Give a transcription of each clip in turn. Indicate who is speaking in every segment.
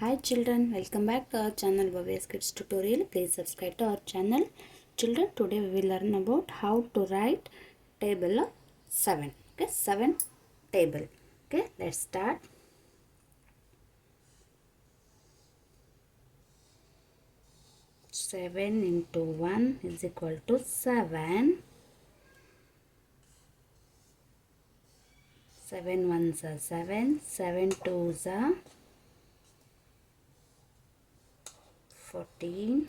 Speaker 1: Hi children, welcome back to our channel Bhavya's Kids Tutorial. Please subscribe to our channel. Children, today we will learn about how to write table of 7. Okay, 7 table. Okay, let's start. Seven into 1 is equal to 7. 7 ones are 7. 7 twos are 14.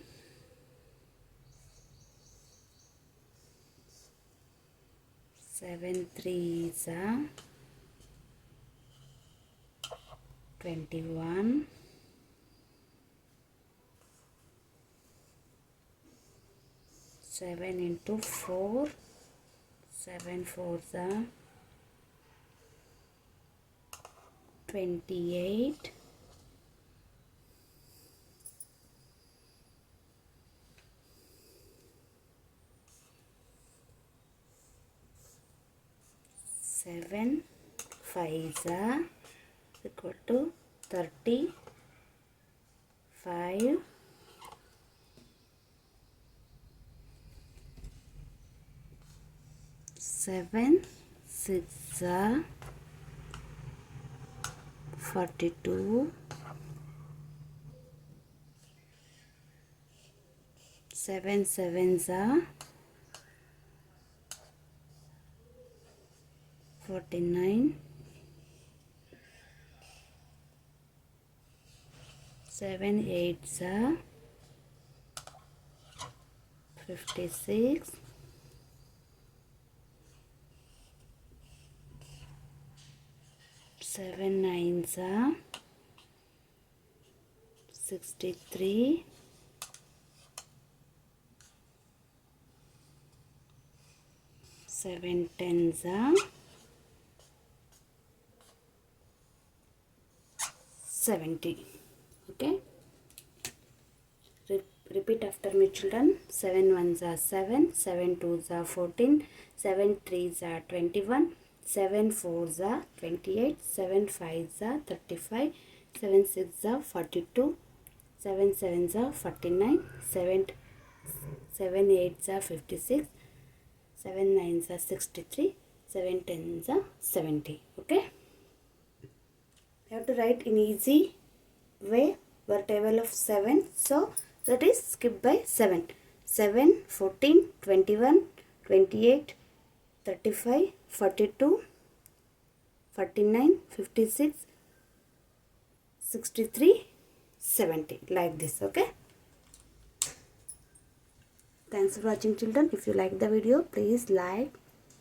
Speaker 1: 7 threes are 21. 7 into 4. 7 fours are 28. 7 fives are equal to 35. 7 six are 42. 7 sevens are 49. 7 eights are 56. 7 nines are 63. 7 tens are 70. Okay, repeat after me children. 7 ones are 7. 7 twos are 14. 7 threes are 21. 7 fours are 28. 7 fives are 35. 7 sixes are 42. 7 sevens are 49. 7 eights are 56. 7 nines are 63. 7 tens are 70. Okay, you have to write in easy way our table of 7. So that is skip by 7. 7, 14, 21, 28, 35, 42, 49, 56, 63, 70, like this. Okay, thanks for watching children. If you like the video, please like,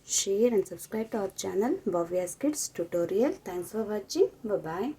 Speaker 1: share and subscribe to our channel Bhavya's Kids Tutorial. Thanks for watching. Bye bye.